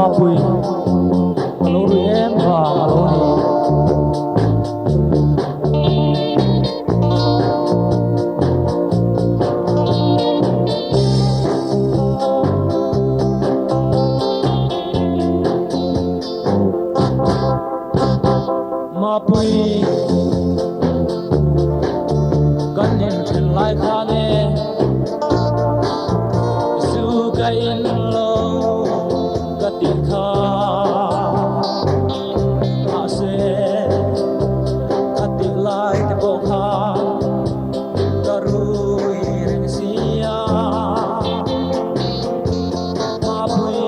ma pui alo ri em và alo ni ma pui kan in chen lai kha ne su ka in lo ka ti kha a se ka ti lai te bo kha ka ru ren sia ma pui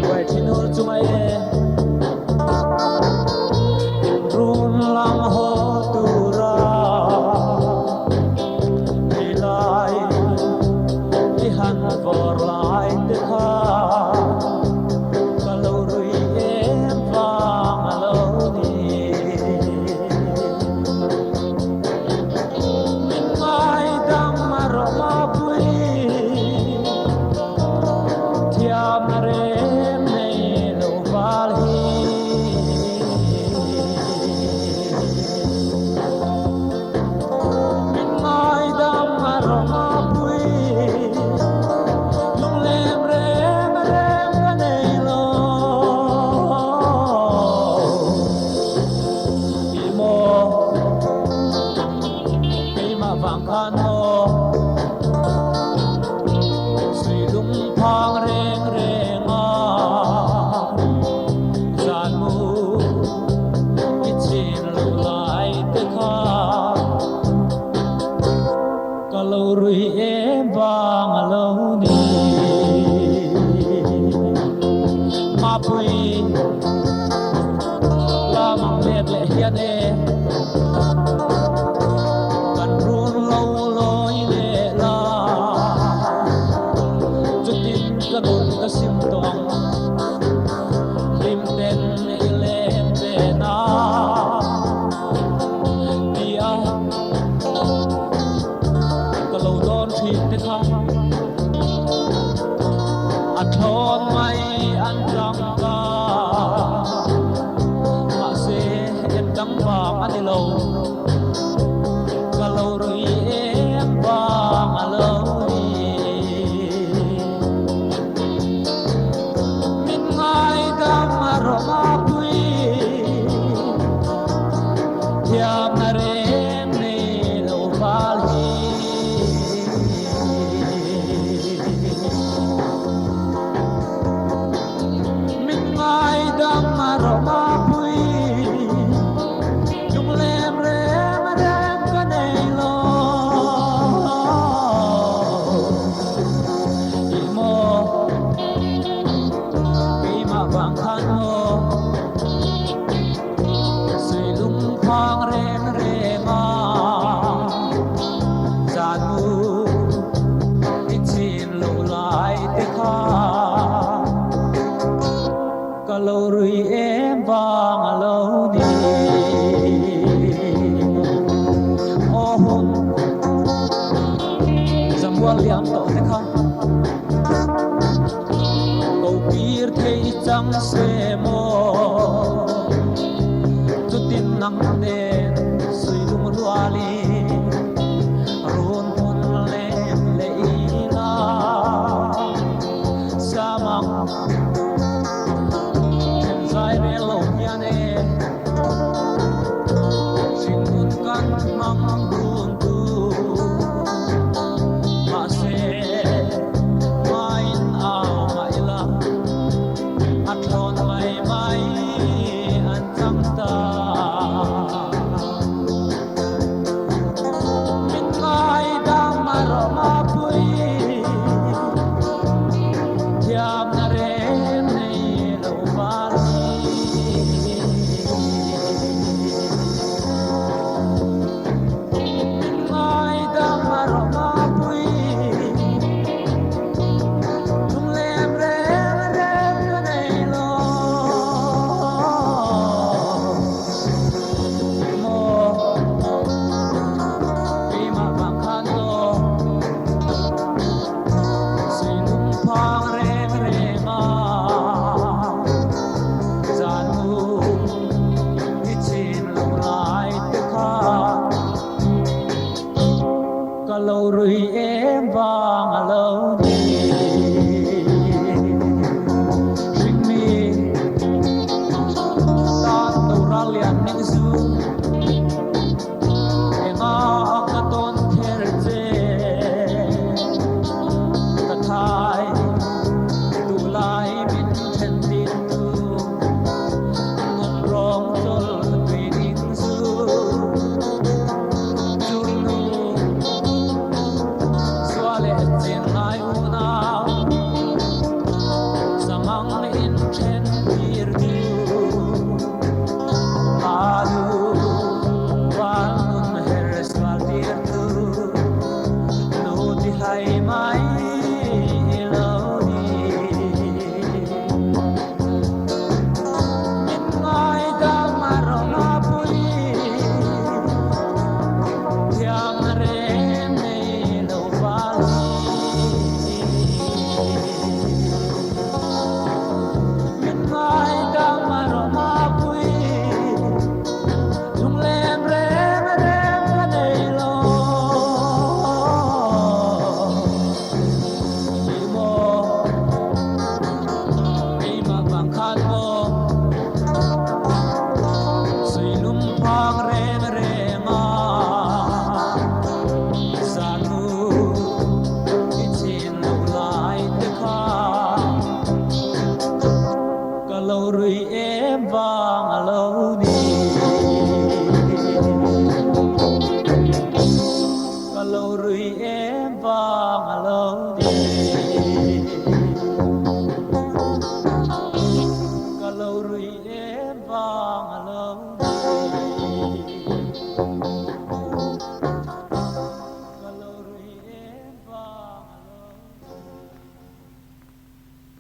wai tin ur chu mai lam ho tu ra đi lại đi han vor lại te kha ka lo rui em vang alo ni min mai dam ro ma pui thiam re nei lo val hi vang khan ho sui lung phang reng reng a san mu ki chin lu lai te kha ka lo rui em vang alo ni ma pui la mang let le hian e ka sim tong lim ten ilem be na dia ka lo don thi te kha a thon mai an jang ka ma se em dam ba ani lo ka lo rui em ba ma lo ma pui thiam na rem nei lo val hi min ngai dam ro ma pui chung lem rem ka nei lo il mo pi ma vang khan ho phang ren reng a san mu ki chin lo lai te kha ka lo rui em vang alo ni o hun zam wal liam to te kha câu pir thei chang se